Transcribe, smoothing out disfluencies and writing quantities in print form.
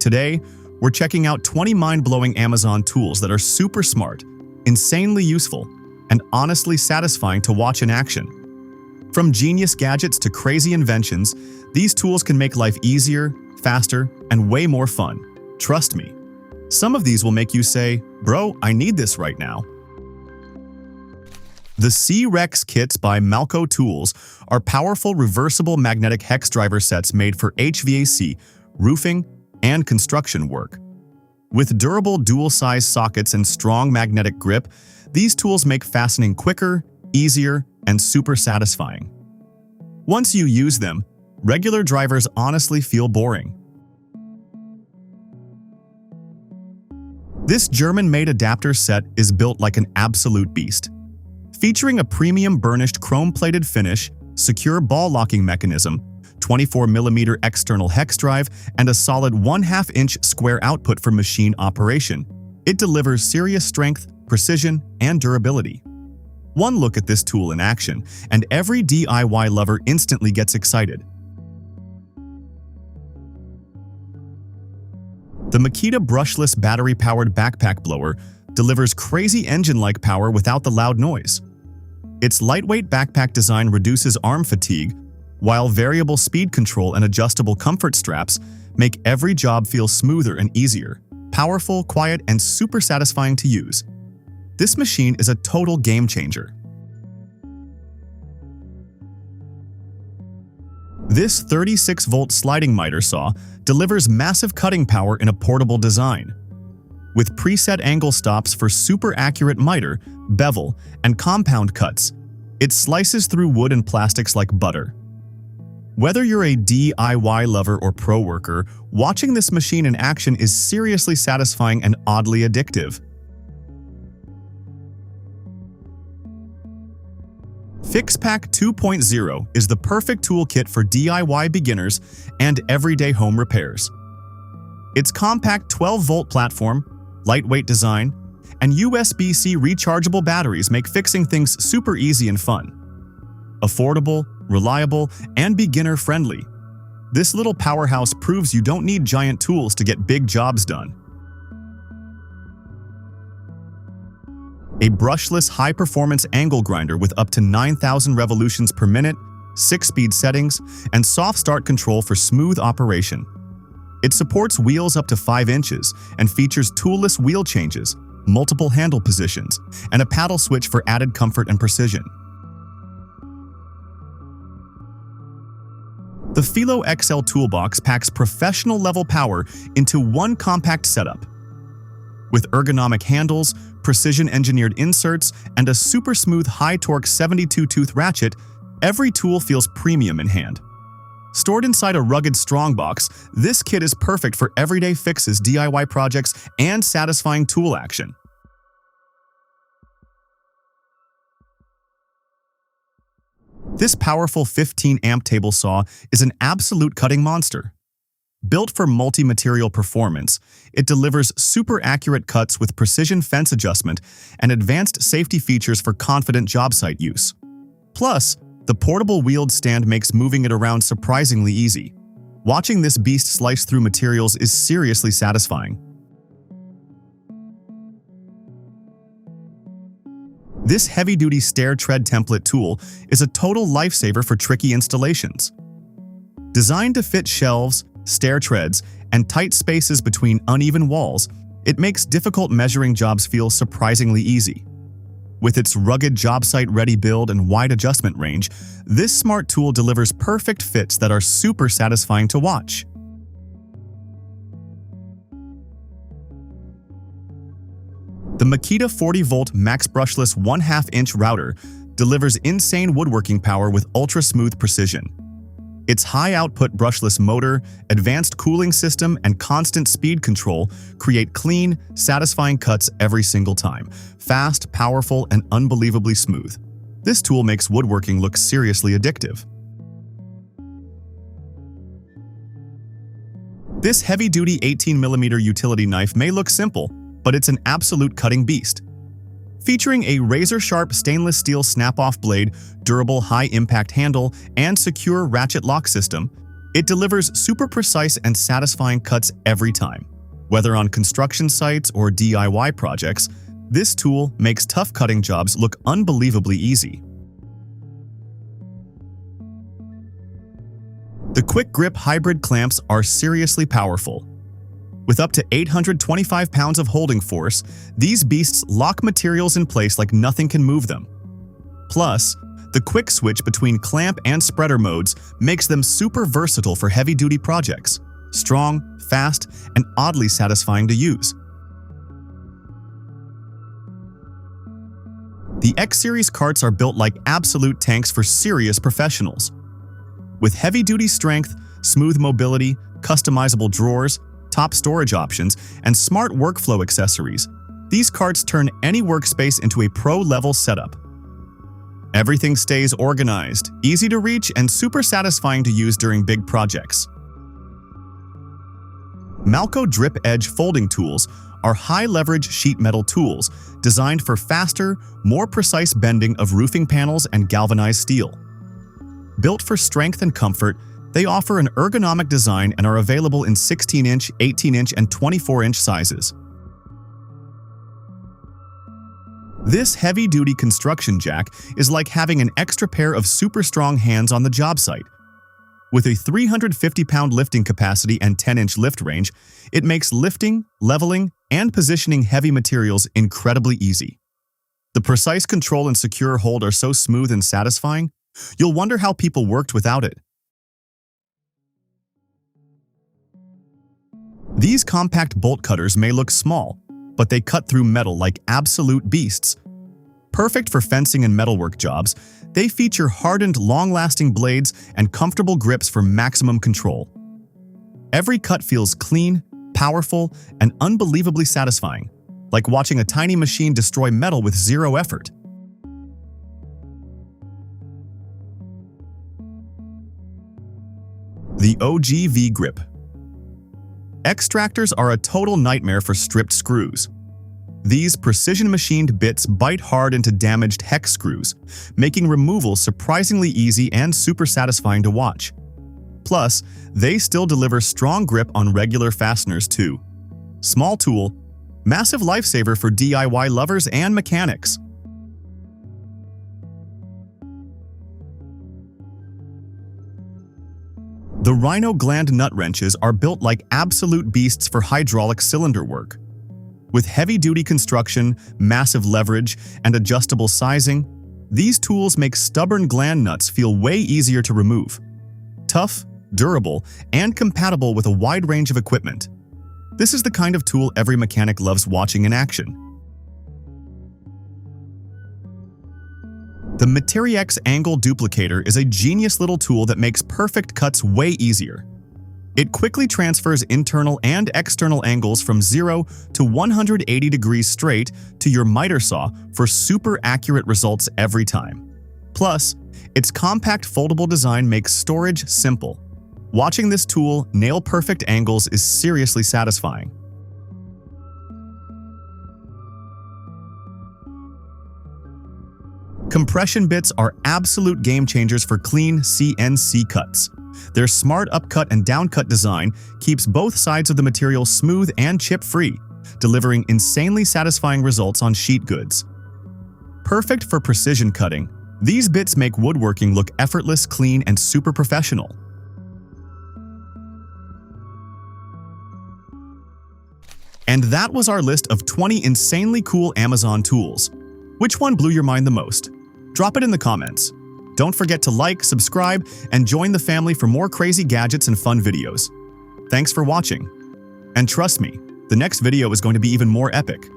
Today, we're checking out 20 mind-blowing Amazon tools that are super smart, insanely useful, and honestly satisfying to watch in action. From genius gadgets to crazy inventions, these tools can make life easier, faster, and way more fun. Trust me. Some of these will make you say, "Bro, I need this right now." The C-RHEX Kits by Malco Tools are powerful reversible magnetic hex driver sets made for HVAC, roofing, and construction work. With durable dual-size sockets and strong magnetic grip, these tools make fastening quicker, easier, and super satisfying. Once you use them, regular drivers honestly feel boring. This German-made adapter set is built like an absolute beast. Featuring a premium burnished chrome-plated finish, secure ball locking mechanism, 24mm external hex drive, and a solid 1/2-inch square output for machine operation, it delivers serious strength, precision, and durability. One look at this tool in action, and every DIY lover instantly gets excited. The Makita brushless battery-powered backpack blower delivers crazy engine-like power without the loud noise. Its lightweight backpack design reduces arm fatigue, while variable speed control and adjustable comfort straps make every job feel smoother and easier, powerful, quiet, and super satisfying to use. This machine is a total game changer. This 36-volt sliding miter saw delivers massive cutting power in a portable design. With preset angle stops for super accurate miter, bevel, and compound cuts, it slices through wood and plastics like butter. Whether you're a DIY lover or pro worker, watching this machine in action is seriously satisfying and oddly addictive. Fixxpack 2.0 is the perfect toolkit for DIY beginners and everyday home repairs. Its compact 12-volt platform, lightweight design, and USB-C rechargeable batteries make fixing things super easy and fun. Affordable, reliable, and beginner-friendly, this little powerhouse proves you don't need giant tools to get big jobs done. A brushless high-performance angle grinder with up to 9,000 revolutions per minute, 6-speed settings, and soft start control for smooth operation. It supports wheels up to 5 inches and features toolless wheel changes, multiple handle positions, and a paddle switch for added comfort and precision. The Felo XL Tool Box packs professional-level power into one compact setup. With ergonomic handles, precision-engineered inserts, and a super-smooth high-torque 72-tooth ratchet, every tool feels premium in hand. Stored inside a rugged strongbox, this kit is perfect for everyday fixes, DIY projects, and satisfying tool action. This powerful 15-amp table saw is an absolute cutting monster. Built for multi-material performance, it delivers super accurate cuts with precision fence adjustment and advanced safety features for confident job site use. Plus, the portable wheeled stand makes moving it around surprisingly easy. Watching this beast slice through materials is seriously satisfying. This heavy-duty stair tread template tool is a total lifesaver for tricky installations. Designed to fit shelves, stair treads, and tight spaces between uneven walls, it makes difficult measuring jobs feel surprisingly easy. With its rugged job site-ready build and wide adjustment range, this smart tool delivers perfect fits that are super satisfying to watch. The Makita 40-volt max brushless 1/2-inch router delivers insane woodworking power with ultra-smooth precision. Its high-output brushless motor, advanced cooling system, and constant speed control create clean, satisfying cuts every single time. Fast, powerful, and unbelievably smooth. This tool makes woodworking look seriously addictive. This heavy-duty 18mm utility knife may look simple, but it's an absolute cutting beast. Featuring a razor-sharp stainless steel snap-off blade, durable high-impact handle, and secure ratchet lock system, It delivers super precise and satisfying cuts every time. Whether on construction sites or DIY projects, this tool makes tough cutting jobs look unbelievably easy. The Quick Grip hybrid clamps are seriously powerful. With up to 825 pounds of holding force, these beasts lock materials in place like nothing can move them. Plus, the quick switch between clamp and spreader modes makes them super versatile for heavy-duty projects. Strong, fast, and oddly satisfying to use. The X-Series carts are built like absolute tanks for serious professionals. With heavy-duty strength, smooth mobility, customizable drawers, top storage options, and smart workflow accessories, these carts turn any workspace into a pro-level setup. Everything stays organized, easy to reach, and super satisfying to use during big projects. Malco Drip Edge folding tools are high-leverage sheet metal tools designed for faster, more precise bending of roofing panels and galvanized steel. Built for strength and comfort, they offer an ergonomic design and are available in 16-inch, 18-inch, and 24-inch sizes. This heavy-duty construction jack is like having an extra pair of super strong hands on the job site. With a 350-pound lifting capacity and 10-inch lift range, it makes lifting, leveling, and positioning heavy materials incredibly easy. The precise control and secure hold are so smooth and satisfying, you'll wonder how people worked without it. These compact bolt cutters may look small, but they cut through metal like absolute beasts. Perfect for fencing and metalwork jobs, they feature hardened, long-lasting blades and comfortable grips for maximum control. Every cut feels clean, powerful, and unbelievably satisfying, like watching a tiny machine destroy metal with zero effort. The OGV GRIP Extractors are a total nightmare for stripped screws. These precision-machined bits bite hard into damaged hex screws, making removal surprisingly easy and super satisfying to watch. Plus, they still deliver strong grip on regular fasteners too. Small tool, massive lifesaver for DIY lovers and mechanics. The Rhino Gland nut wrenches are built like absolute beasts for hydraulic cylinder work. With heavy-duty construction, massive leverage, and adjustable sizing, these tools make stubborn gland nuts feel way easier to remove. Tough, durable, and compatible with a wide range of equipment. This is the kind of tool every mechanic loves watching in action. The MiteriX Angle Duplicator is a genius little tool that makes perfect cuts way easier. It quickly transfers internal and external angles from 0 to 180 degrees straight to your Mitre Saw for super accurate results every time. Plus, its compact foldable design makes storage simple. Watching this tool nail perfect angles is seriously satisfying. Compression bits are absolute game changers for clean CNC cuts. Their smart upcut and downcut design keeps both sides of the material smooth and chip-free, delivering insanely satisfying results on sheet goods. Perfect for precision cutting, these bits make woodworking look effortless, clean, and super professional. And that was our list of 20 insanely cool Amazon tools. Which one blew your mind the most? Drop it in the comments. Don't forget to like, subscribe, and join the family for more crazy gadgets and fun videos. Thanks for watching. And trust me, the next video is going to be even more epic.